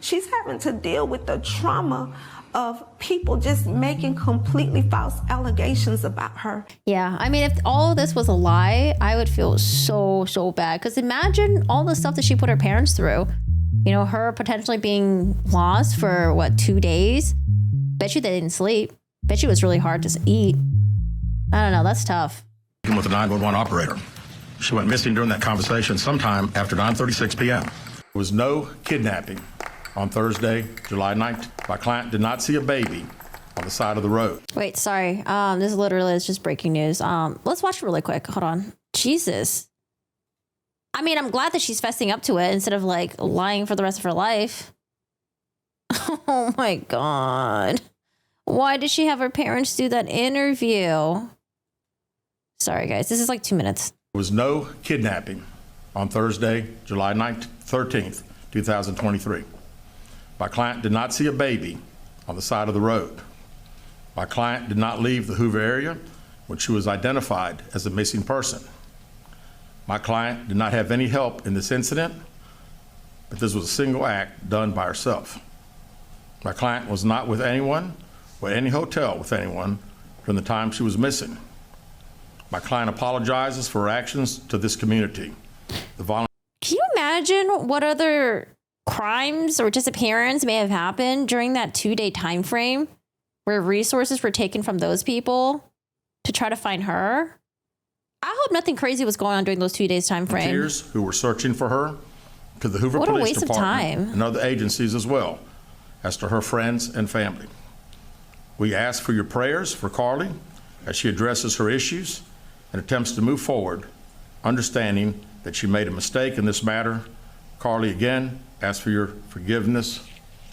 she's having to deal with the trauma of people just making completely false allegations about her. Yeah, I mean, if all of this was a lie, I would feel so bad. Because imagine all the stuff that she put her parents through. You know, her potentially being lost for, what, 2 days? Bet you they didn't sleep. Bet you it was really hard to eat. I don't know, that's tough. With a 911 operator. She went missing during that conversation sometime after 9:36 p.m. There was no kidnapping on Thursday, July 9th. My client did not see a baby on the side of the road. Wait, sorry. This literally is just breaking news. Let's watch it really quick. Hold on. Jesus. I mean, I'm glad that she's fessing up to it instead of like lying for the rest of her life. Oh my God. Why did she have her parents do that interview? Sorry, guys. This is like 2 minutes. There was no kidnapping on Thursday, July 13th, 2023. My client did not see a baby on the side of the road. My client did not leave the Hoover area when she was identified as a missing person. My client did not have any help in this incident, but this was a single act done by herself. My client was not with anyone or at any hotel with anyone during the time she was missing. My client apologizes for her actions to this community. Can you imagine what other crimes or disappearance may have happened during that 2-day time frame where resources were taken from those people to try to find her? I hope nothing crazy was going on during those 2 days time frame. Volunteers who were searching for her, to the Hoover Police Department and other agencies as well, as to her friends and family. We ask for your prayers for Carlee as she addresses her issues and attempts to move forward, understanding that she made a mistake in this matter. Carlee, again, asks for your forgiveness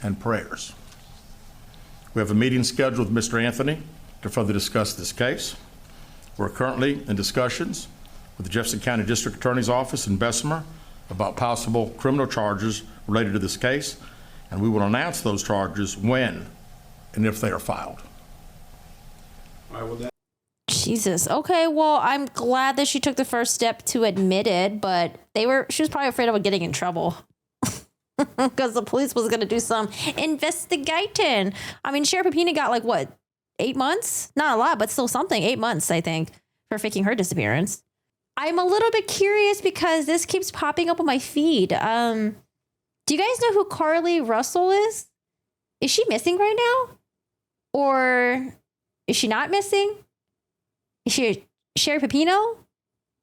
and prayers. We have a meeting scheduled with Mr. Anthony to further discuss this case. We're currently in discussions with the Jefferson County District Attorney's Office in Bessemer about possible criminal charges related to this case, and we will announce those charges when and if they are filed. Jesus. Okay, well, I'm glad that she took the first step to admit it, but she was probably afraid of getting in trouble. Because the police was going to do some investigating. I mean, Sheriff Pepina got like, what, 8 months? Not a lot, but still something. 8 months, I think, for faking her disappearance. I'm a little bit curious because this keeps popping up on my feed. Do you guys know who Carlee Russell is? Is she missing right now? Or is she not missing? Is she Sheriff Pepino?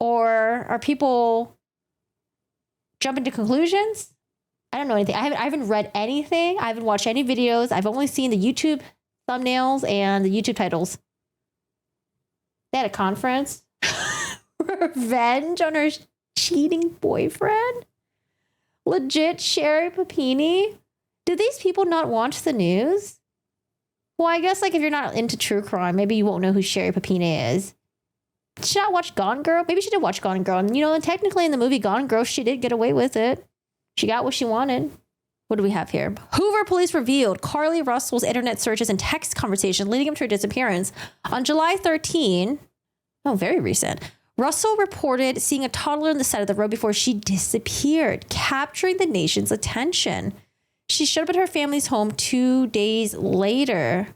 Or are people jumping to conclusions? I don't know anything. I haven't read anything. I haven't watched any videos. I've only seen the YouTube thumbnails and the YouTube titles. They had a conference. Revenge on her cheating boyfriend? Legit Sherry Papini? Do these people not watch the news? Well, I guess like if you're not into true crime, maybe you won't know who Sherry Papini is. Did she not watch Gone Girl? Maybe she did watch Gone Girl. And, you know, technically in the movie Gone Girl, she did get away with it. She got what she wanted. What do we have here? Hoover police revealed Carlee Russell's internet searches and text conversation leading up to her disappearance. On July 13, very recent, Russell reported seeing a toddler on the side of the road before she disappeared, capturing the nation's attention. She showed up at her family's home 2 days later.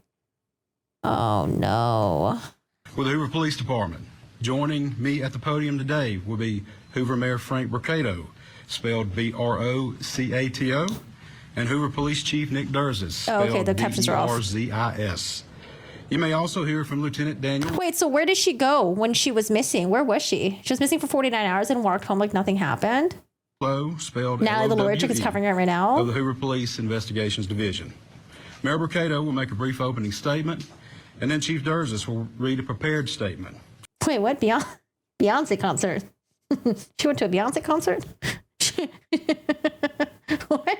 Oh, no. With the Hoover Police Department, joining me at the podium today will be Hoover Mayor Frank Brocato, spelled B-R-O-C-A-T-O, and Hoover Police Chief Nick Durzis, spelled D-E-R-Z-I-S. You may also hear from Lieutenant Daniel. Wait, so where did she go when she was missing? Where was she? She was missing for 49 hours and walked home like nothing happened? Lowe, spelled Natalie, the lawyer chick, is covering it right now. Of the Hoover Police Investigations Division. Mayor Brocato will make a brief opening statement, and then Chief Durzis will read a prepared statement. Wait, what? Beyonce concert? She went to a Beyonce concert? What?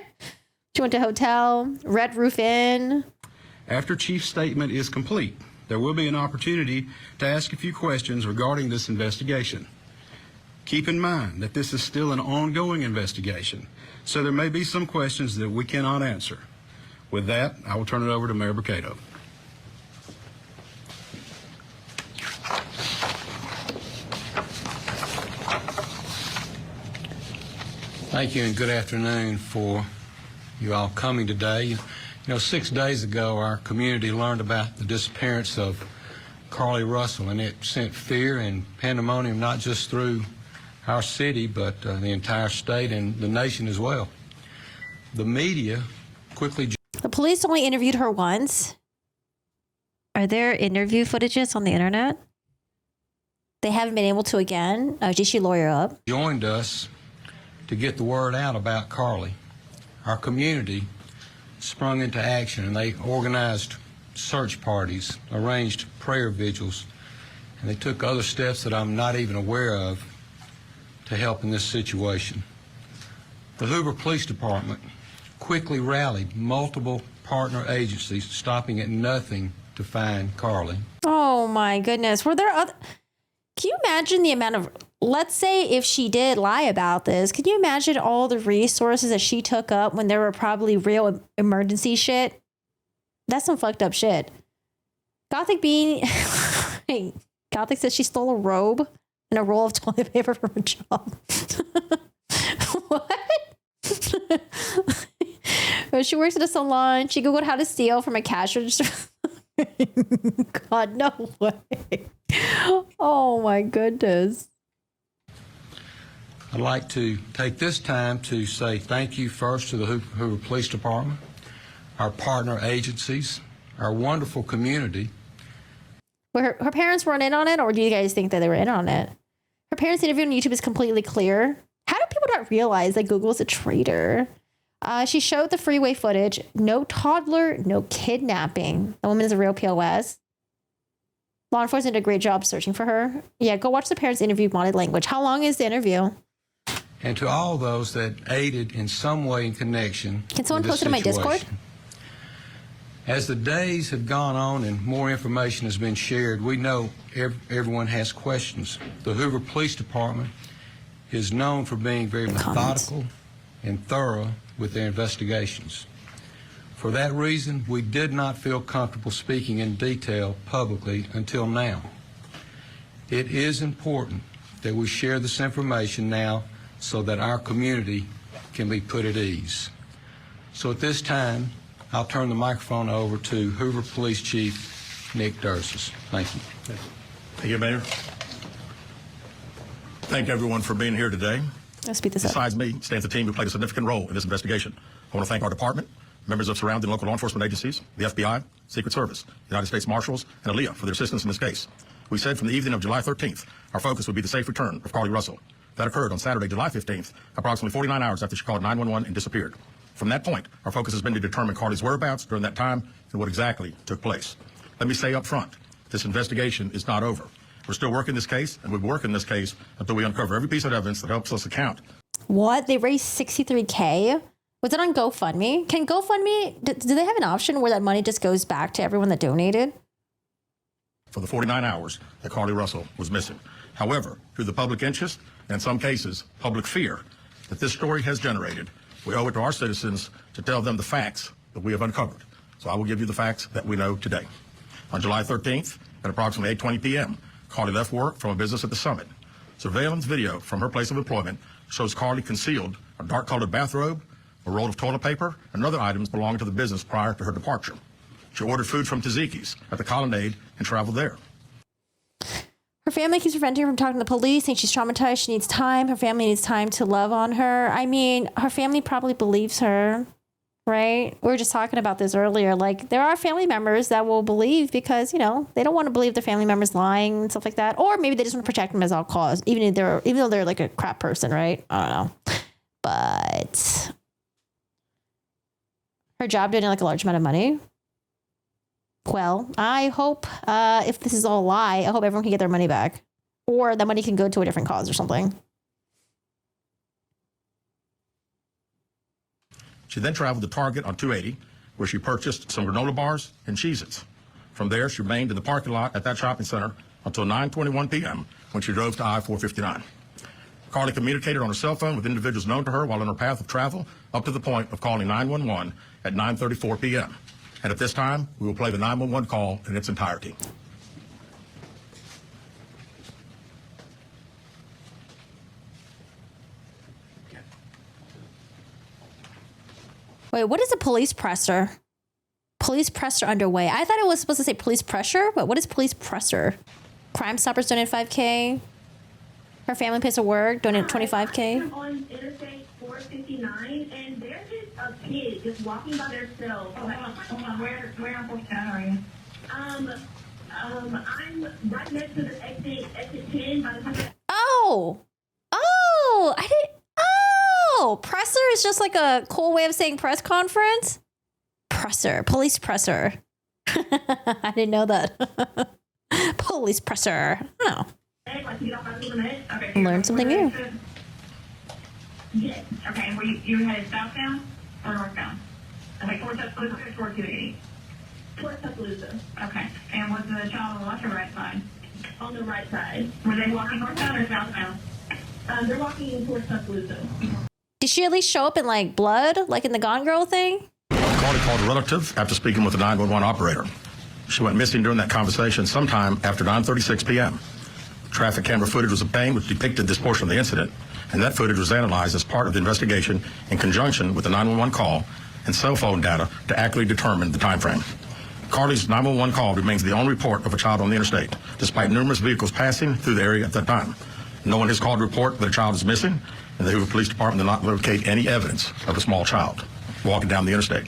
She went to a hotel, Red Roof Inn. After Chief's statement is complete, there will be an opportunity to ask a few questions regarding this investigation. Keep in mind that this is still an ongoing investigation, so there may be some questions that we cannot answer. With that, I will turn it over to Mayor Brocato. Thank you and good afternoon. For you all coming today. You know, 6 days ago, our community learned about the disappearance of Carlee Russell, and it sent fear and pandemonium not just through our city, but the entire state and the nation as well. The media quickly... The police only interviewed her once. Are there interview footages on the internet? They haven't been able to again. Did she lawyer up? ...joined us to get the word out about Carlee. Our community sprung into action, and they organized search parties, arranged prayer vigils, and they took other steps that I'm not even aware of to help in this situation. The Hoover Police Department quickly rallied multiple partner agencies, stopping at nothing to find Carlee. Oh my goodness. Were there other... Can you imagine the amount of... Let's say if she did lie about this, can you imagine all the resources that she took up when there were probably real emergency shit? That's some fucked up shit. Gothic Gothic says she stole a robe and a roll of toilet paper from a job. What? She works at a salon. She Googled how to steal from a cash register. God, no way. Oh my goodness. I'd like to take this time to say thank you first to the Hoover Police Department, our partner agencies, our wonderful community. Well, her parents weren't in on it, or do you guys think that they were in on it? Her parents' interview on YouTube is completely clear. How do people not realize that Google's a traitor? She showed the freeway footage. No toddler, no kidnapping. The woman is a real POS. Law enforcement did a great job searching for her. Yeah, go watch the parents' interview body language. How long is the interview? And to all those that aided in some way in connection. Can someone post it in my Discord? As the days have gone on and more information has been shared, we know everyone has questions. The Hoover Police Department is known for being very methodical and thorough with their investigations. For that reason, we did not feel comfortable speaking in detail publicly until now. It is important that we share this information now so that our community can be put at ease. So at this time, I'll turn the microphone over to Hoover Police Chief Nick Dursis. Thank you. Thank you, Mayor. Thank everyone for being here today. Let's speed this up. Besides me stands a team who played a significant role in this investigation. I want to thank our department, members of surrounding local law enforcement agencies, the FBI, Secret Service, United States Marshals, and ALEA for their assistance in this case. We said from the evening of July 13th, our focus would be the safe return of Carlee Russell. That occurred on Saturday, July 15th, approximately 49 hours after she called 911 and disappeared. From that point, our focus has been to determine Carlee's whereabouts during that time and what exactly took place. Let me say up front, this investigation is not over. We're still working this case, and we'll be working this case until we uncover every piece of evidence that helps us account. What? They raised $63K? Was it on GoFundMe? Can GoFundMe, do they have an option where that money just goes back to everyone that donated? For the 49 hours that Carlee Russell was missing. However, through the public interest, and in some cases, public fear, that this story has generated, we owe it to our citizens to tell them the facts that we have uncovered. So I will give you the facts that we know today. On July 13th, at approximately 8:20 p.m., Carlee left work from a business at the Summit. Surveillance video from her place of employment shows Carlee concealed a dark-colored bathrobe, a roll of toilet paper, and other items belonging to the business prior to her departure. She ordered food from Taziki's at the Colonnade and traveled there. Her family keeps preventing her from talking to the police, saying she's traumatized, she needs time, her family needs time to love on her. I mean, her family probably believes her, right? We were just talking about this earlier. Like, there are family members that will believe because, you know, they don't want to believe their family member's lying and stuff like that. Or maybe they just want to protect them as all cause, even though they're like a crap person, right? I don't know. But her job didn't like a large amount of money. Well, I hope if this is all a lie, I hope everyone can get their money back. Or that money can go to a different cause or something. She then traveled to Target on 280, where she purchased some granola bars and Cheez-Its. From there, she remained in the parking lot at that shopping center until 9:21 p.m. when she drove to I-459. Carlee communicated on her cell phone with individuals known to her while on her path of travel up to the point of calling 911 at 9:34 p.m. And at this time, we will play the 911 call in its entirety. Wait, what is a police presser? Police presser underway. I thought it was supposed to say police pressure, but what is police presser? Crime Stoppers donate 5K. Her family pays her work, donate 25K. I'm on Interstate 459, and there's just a kid just walking by themselves. Hold on. Where on 459 are you? I'm right next to the exit 10 by the time. Oh, presser is just like a cool way of saying press conference. Presser, police presser. I didn't know that. Police presser. Oh. Learn something new. Yes. Okay, and were you headed southbound or northbound? Okay, towards Tuscaloosa or towards 280? Towards Tuscaloosa. Okay, and was the child on the left or right side? On the right side. Were they walking northbound or southbound? They're walking towards Tuscaloosa. Did she at least show up in like blood, like in the Gone Girl thing? Carlee called a relative after speaking with the 911 operator. She went missing during that conversation sometime after 9:36 p.m. Traffic camera footage was obtained which depicted this portion of the incident, and that footage was analyzed as part of the investigation in conjunction with the 911 call and cell phone data to accurately determine the time frame. Carlee's 911 call remains the only report of a child on the interstate, despite numerous vehicles passing through the area at that time. No one has called to report that a child is missing, and the Hoover Police Department did not locate any evidence of a small child walking down the interstate.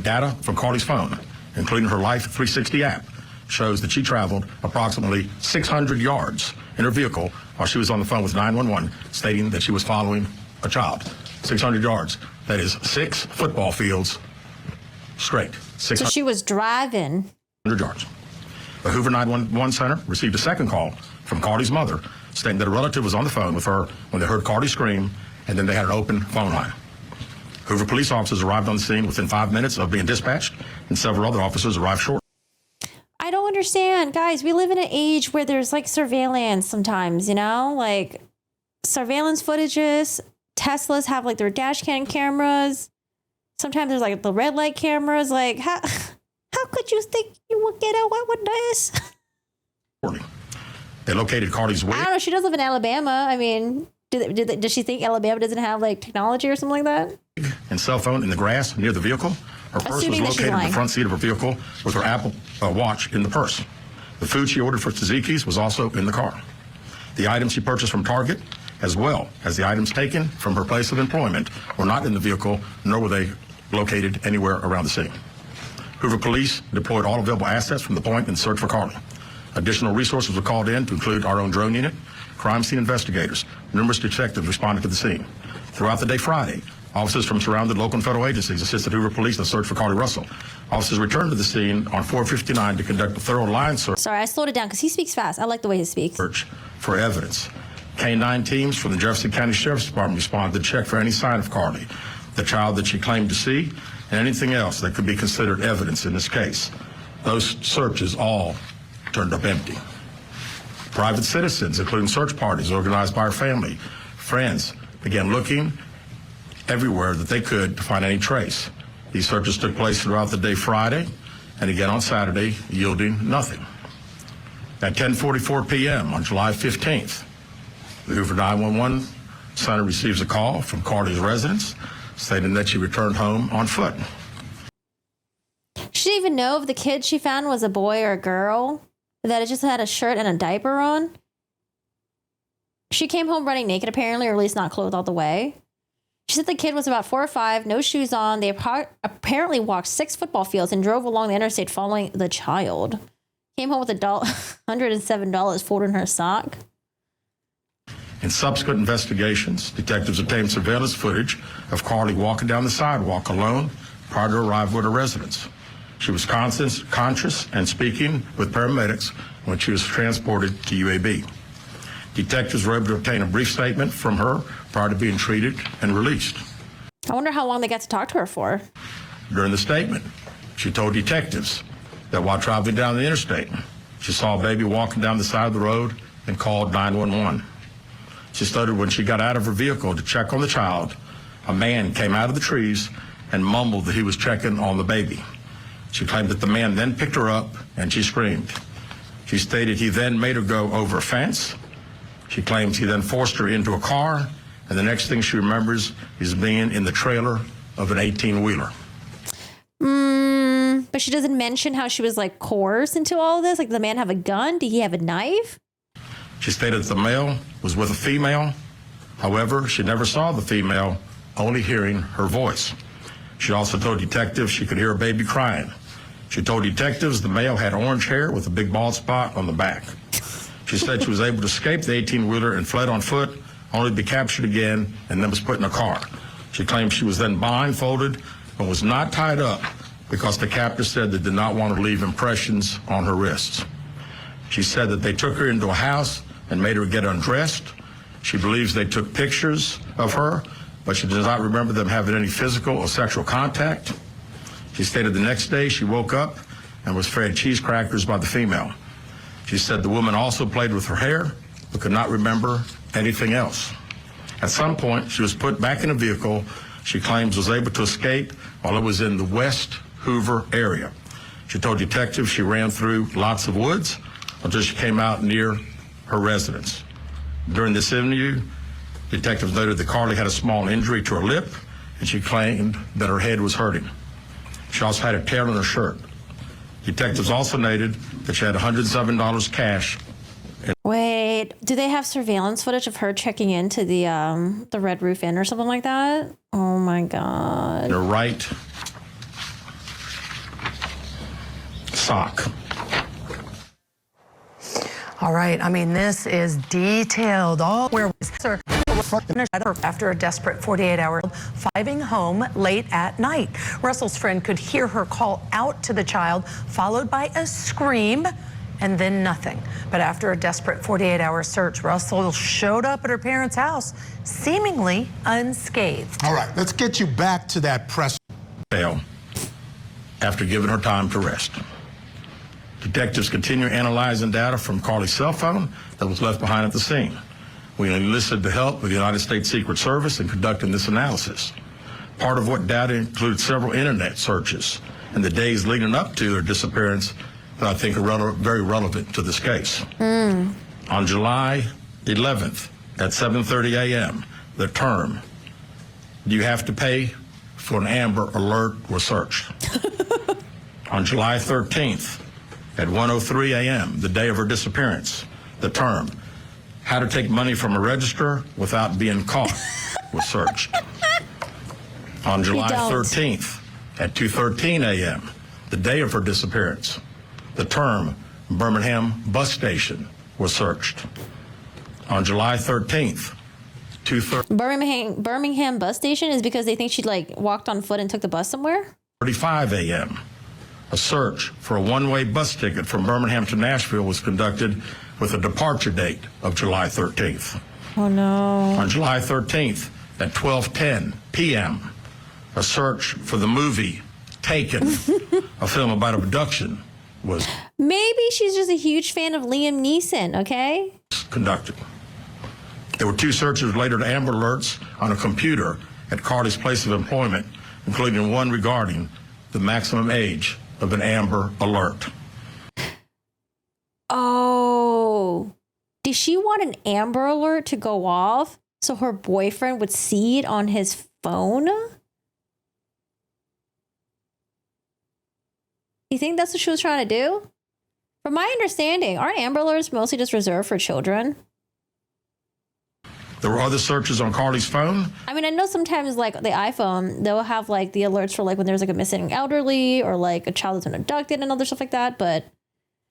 Data from Carlee's phone, including her Life 360 app, shows that she traveled approximately 600 yards in her vehicle while she was on the phone with 911, stating that she was following a child. 600 yards. That is 6 football fields straight. 600 So she was driving. yards. The Hoover 911 Center received a second call from Carlee's mother, stating that a relative was on the phone with her when they heard Carlee scream, and then they had an open phone line. Hoover police officers arrived on the scene within 5 minutes of being dispatched, and several other officers arrived shortly. I don't understand. Guys, we live in an age where there's like surveillance sometimes, you know? Like surveillance footages. Teslas have like their dash cam cameras. Sometimes there's like the red light cameras. Like, how could you think you would get away with this? They located Carlee's I don't know. She does live in Alabama. I mean, does she think Alabama doesn't have like technology or something like that? And cell phone in the grass near the vehicle. Her purse was Assuming that she's located in the lying. front seat of her vehicle with her Apple Watch in the purse. The food she ordered for Tzatziki's was also in the car. The items she purchased from Target, as well as the items taken from her place of employment, were not in the vehicle, nor were they located anywhere around the scene. Hoover Police deployed all available assets from the point in search for Carlee. Additional resources were called in to include our own drone unit, crime scene investigators. Numerous detectives responded to the scene. Throughout the day Friday, officers from surrounded local and federal agencies assisted Hoover Police in the search for Carlee Russell. Officers returned to the scene on 459 to conduct a thorough line search. Sorry, I slowed it down because he speaks fast. I like the way he speaks. For evidence. K-9 teams from the Jefferson County Sheriff's Department responded to check for any sign of Carlee, the child that she claimed to see, and anything else that could be considered evidence in this case. Those searches all turned up empty. Private citizens, including search parties organized by her family, friends, began looking everywhere that they could to find any trace. These searches took place throughout the day Friday and again on Saturday, yielding nothing. At 10:44 p.m. on July 15th, the Hoover 911 Center receives a call from Carlee's residence stating that she returned home on foot. She didn't even know if the kid she found was a boy or a girl, that it just had a shirt and a diaper on. She came home running naked, apparently, or at least not clothed all the way. She said the kid was about 4 or 5, no shoes on. They apparently walked 6 football fields and drove along the interstate following the child. Came home with $107 folded in her sock. In subsequent investigations, detectives obtained surveillance footage of Carlee walking down the sidewalk alone prior to arrival at her residence. She was conscious and speaking with paramedics when she was transported to UAB. Detectives were able to obtain a brief statement from her prior to being treated and released. I wonder how long they got to talk to her for. During the statement, she told detectives that while traveling down the interstate, she saw a baby walking down the side of the road and called 911. She stated when she got out of her vehicle to check on the child, a man came out of the trees and mumbled that he was checking on the baby. She claimed that the man then picked her up and she screamed. She stated he then made her go over a fence. She claims he then forced her into a car, and the next thing she remembers is being in the trailer of an 18-wheeler. But she doesn't mention how she was like coerced into all of this. Like, did the man have a gun? Did he have a knife? She stated that the male was with a female. However, she never saw the female, only hearing her voice. She also told detectives she could hear a baby crying. She told detectives the male had orange hair with a big bald spot on the back. She said she was able to escape the 18-wheeler and fled on foot, only to be captured again and then was put in a car. She claimed she was then blindfolded but was not tied up because the captor said they did not want to leave impressions on her wrists. She said that they took her into a house and made her get undressed. She believes they took pictures of her, but she does not remember them having any physical or sexual contact. She stated the next day she woke up and was fed cheese crackers by the female. She said the woman also played with her hair, but could not remember anything else. At some point, she was put back in a vehicle she claims was able to escape while it was in the West Hoover area. She told detectives she ran through lots of woods until she came out near her residence. During this interview, detectives noted that Carlee had a small injury to her lip, and she claimed that her head was hurting. She also had a tear in her shirt. Detectives also noted that she had $107 cash. Wait, do they have surveillance footage of her checking into the Red Roof Inn or something like that? Oh my God. In her right sock. All right. I mean, this is detailed. All where sir after a desperate 48-hour driving home late at night. Russell's friend could hear her call out to the child, followed by a scream, and then nothing. But after a desperate 48-hour search, Russell showed up at her parents' house, seemingly unscathed. All right, let's get you back to that press. After giving her time to rest. Detectives continue analyzing data from Carlee's cell phone that was left behind at the scene. We enlisted the help of the United States Secret Service in conducting this analysis. Part of what data included several internet searches in the days leading up to their disappearance that I think are very relevant to this case. On July 11th at 7:30 a.m., the term, "Do you have to pay for an Amber Alert?" was searched. On July 13th at 1:03 a.m., the day of her disappearance, the term, "How to take money from a register without being caught," was searched. On July 13th at 2:13 a.m., the day of her disappearance, the term Birmingham bus station was searched. On July 13th, Birmingham bus station is because they think she like walked on foot and took the bus somewhere? 2:35 a.m., a search for a one-way bus ticket from Birmingham to Nashville was conducted with a departure date of July 13th. Oh no. On July 13th at 12:10 p.m., a search for the movie Taken, a film about abduction, was Maybe she's just a huge fan of Liam Neeson, okay? conducted. There were two searches related to Amber Alerts on a computer at Carlee's place of employment, including one regarding the maximum age of an Amber Alert. Oh, did she want an Amber Alert to go off so her boyfriend would see it on his phone? You think that's what she was trying to do? From my understanding, aren't Amber Alerts mostly just reserved for children? There were other searches on Carlee's phone. I mean, I know sometimes like the iPhone, they'll have like the alerts for like when there's like a missing elderly or like a child that's been abducted and other stuff like that, but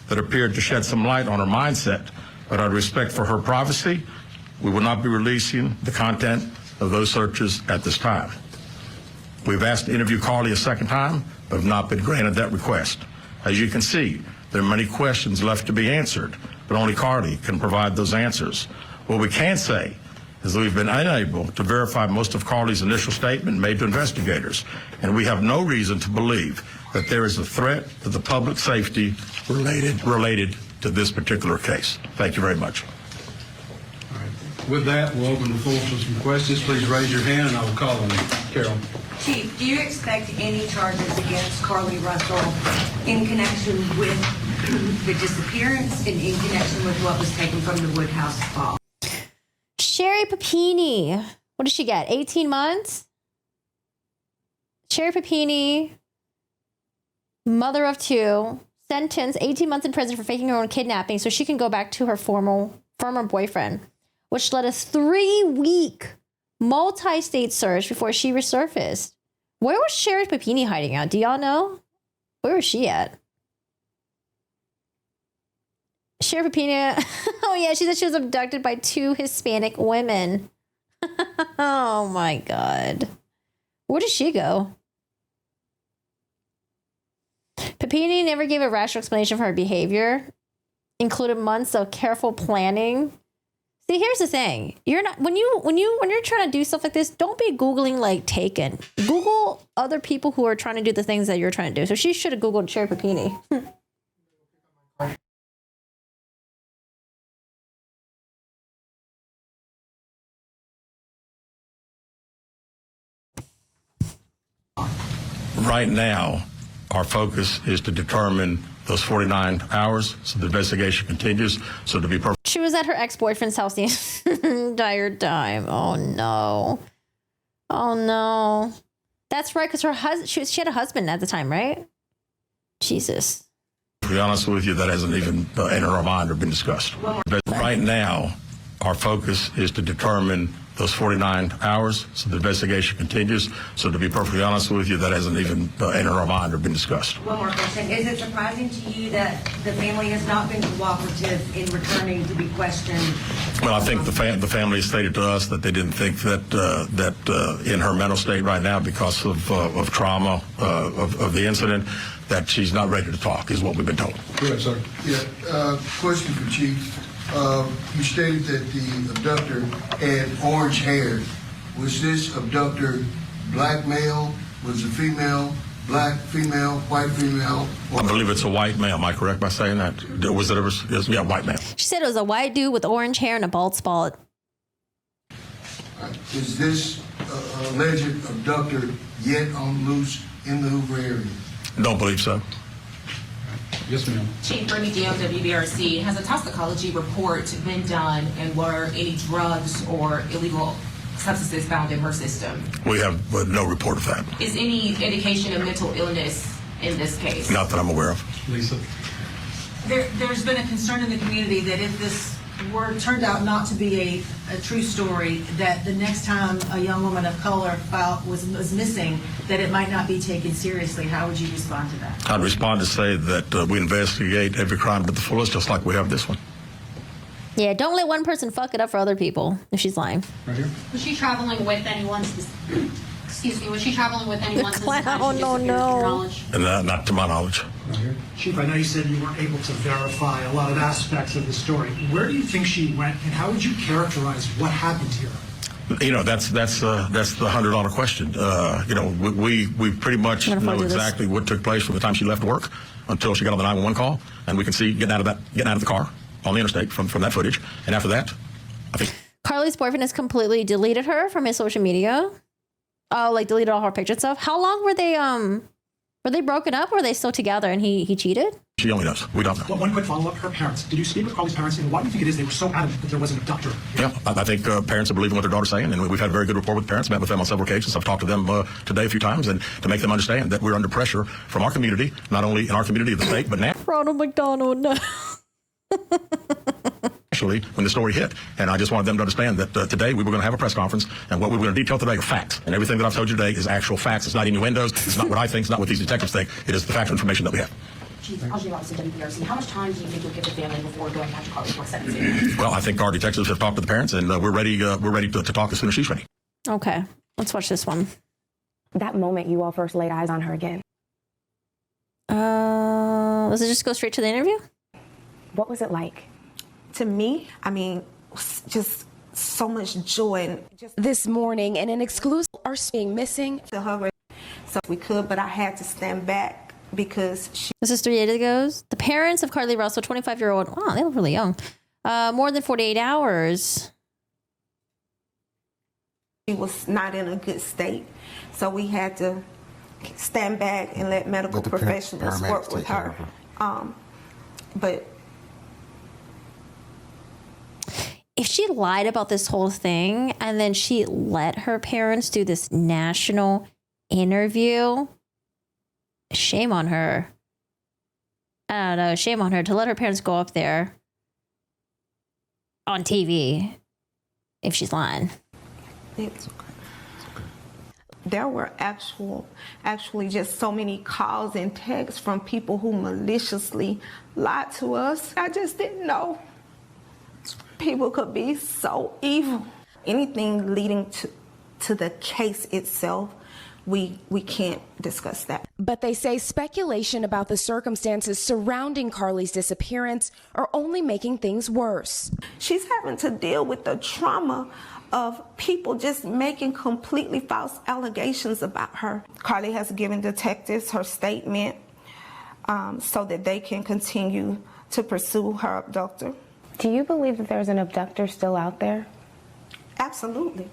that appeared to shed some light on her mindset. But out of respect for her privacy, we will not be releasing the content of those searches at this time. We've asked to interview Carlee a second time, but have not been granted that request. As you can see, there are many questions left to be answered, but only Carlee can provide those answers. What we can say is that we've been unable to verify most of Carlee's initial statement made to investigators, and we have no reason to believe that there is a threat to the public safety related to this particular case. Thank you very much. All right. With that, we'll open the floor for some questions. Please raise your hand and I will call on you. Carol. Chief, do you expect any charges against Carlee Russell in connection with the disappearance and in connection with what was taken from the Woodhouse Spa? Sherry Papini, what did she get? 18 months? Sherry Papini, mother of two, sentenced 18 months in prison for faking her own kidnapping so she can go back to her former boyfriend, which led a 3-week multi-state search before she resurfaced. Where was Sherry Papini hiding out? Do y'all know? Where was she at? Sherry Papini, oh yeah, she said she was abducted by 2 Hispanic women. Oh my God. Where did she go? Papini never gave a rational explanation for her behavior, included months of careful planning. See, here's the thing. You're not when you're trying to do stuff like this, don't be Googling like Taken. Google other people who are trying to do the things that you're trying to do. So she should have Googled Sherry Papini. Right now, our focus is to determine those 49 hours, so the investigation continues. So to be perfect. She was at her ex-boyfriend's house the entire time. Oh no. Oh no. That's right, because her husband, she had a husband at the time, right? Jesus. To be honest with you, that hasn't even entered our mind or been discussed. But right now, our focus is to determine those 49 hours, so the investigation continues. So to be perfectly honest with you, that hasn't even entered our mind or been discussed. One more question. Is it surprising to you that the family has not been cooperative in returning to be questioned? Well, I think the family stated to us that they didn't think that in her mental state right now, because of trauma of the incident, that she's not ready to talk, is what we've been told. Go ahead, sir. Yeah, question for Chief. You stated that the abductor had orange hair. Was this abductor black male? Was it female? Black female? White female? I believe it's a white male. Am I correct by saying that? Was it ever? Yeah, white male. She said it was a white dude with orange hair and a bald spot. Is this alleged abductor yet on loose in the Hoover area? Don't believe so. Yes, ma'am. Chief Bernie Dio, WBRC. Has a toxicology report been done, and were any drugs or illegal substances found in her system? We have no report of that. Is any indication of mental illness in this case? Not that I'm aware of. Lisa. There's been a concern in the community that if this turned out not to be a true story, that the next time a young woman of color was missing, that it might not be taken seriously. How would you respond to that? I'd respond to say that we investigate every crime to the fullest, just like we have this one. Yeah, don't let one person fuck it up for other people if she's lying. Right here. Was she traveling with anyone? Excuse me. Was she traveling with anyone? Clown, no. And not to my knowledge. Right here. Chief, I know you said you weren't able to verify a lot of aspects of the story. Where do you think she went, and how would you characterize what happened here? You know, that's the $100 question. You know, we pretty much know exactly what took place from the time she left work until she got on the 911 call, and we can see getting out of the car on the interstate from that footage. And after that, I think Carlee's boyfriend has completely deleted her from his social media. Oh, like deleted all her pictures and stuff. How long were they broken up, or were they still together and he cheated? She only knows. We don't know. Well, one quick follow-up. Her parents. Did you speak with Carlee's parents, and why do you think it is they were so adamant that there was an abductor? Yeah, I think parents are believing what their daughter's saying, and we've had a very good rapport with parents. Met with them on several occasions. I've talked to them today a few times, and to make them understand that we're under pressure from our community, not only in our community of the state, but now. Ronald McDonald, no. Actually, when the story hit, and I just wanted them to understand that today we were going to have a press conference, and what we were going to detail today are facts, and everything that I've told you today is actual facts. It's not innuendos. It's not what I think. It's not what these detectives think. It is the factual information that we have. Chief, Ajay Robinson, WBRC. How much time do you think you'll give the family before going back to Carlee for sentencing? Well, I think our detectives have talked to the parents, and we're ready. We're ready to talk as soon as she's ready. Okay, let's watch this one. That moment you all first laid eyes on her again. Does it just go straight to the interview? What was it like? To me, I mean, just so much joy. And just This morning, in an exclusive, are being missing. to her, so we could, but I had to stand back because she This is 3 days ago. The parents of Carlee Russell, 25-year-old. Wow, they look really young. More than 48 hours. was not in a good state. So we had to stand back and let medical professionals work with her. But if she lied about this whole thing and then she let her parents do this national interview, shame on her. I don't know, shame on her to let her parents go up there on TV if she's lying. It's okay. There were actually just so many calls and texts from people who maliciously lied to us. I just didn't know people could be so evil. Anything leading to the case itself, we can't discuss that. But they say speculation about the circumstances surrounding Carlee's disappearance are only making things worse. She's having to deal with the trauma of people just making completely false allegations about her. Carlee has given detectives her statement so that they can continue to pursue her abductor. Do you believe that there's an abductor still out there? Absolutely.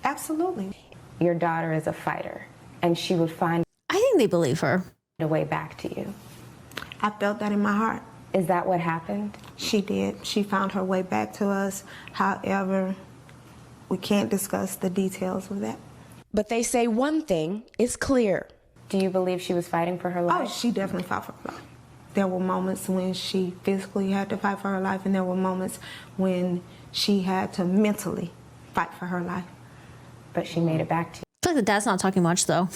Absolutely. Your daughter is a fighter, and she would find I think they believe her. a way back to you. I felt that in my heart. Is that what happened? She did. She found her way back to us. However, we can't discuss the details of that. But they say one thing is clear. Do you believe she was fighting for her life? Oh, she definitely fought for her life. There were moments when she physically had to fight for her life, and there were moments when she had to mentally fight for her life. But she made it back to you. I feel like the dad's not talking much, though.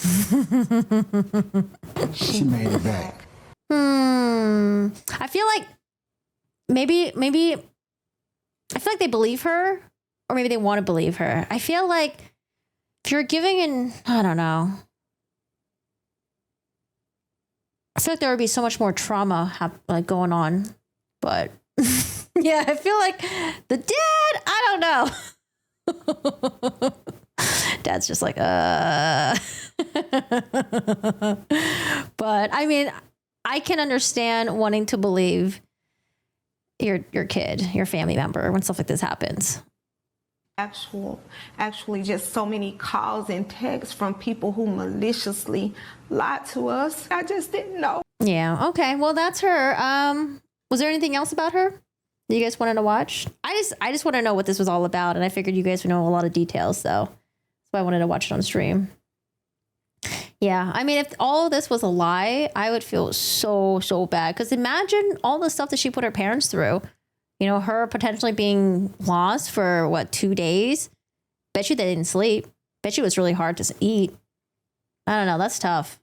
She made it back. I feel like maybe I feel like they believe her, or maybe they want to believe her. I feel like if you're giving I don't know. I feel like there would be so much more trauma going on, but yeah, I feel like the dad, I don't know. Dad's just like, But I mean, I can understand wanting to believe your kid, your family member when stuff like this happens. Actually just so many calls and texts from people who maliciously lied to us. I just didn't know. Yeah, okay. Well, that's her. Was there anything else about her that you guys wanted to watch? I just want to know what this was all about, and I figured you guys would know a lot of details, so that's why I wanted to watch it on stream. Yeah, I mean, if all of this was a lie, I would feel so bad. Because imagine all the stuff that she put her parents through. You know, her potentially being lost for, 2 days? Bet you they didn't sleep. Bet you it was really hard to eat. I don't know. That's tough.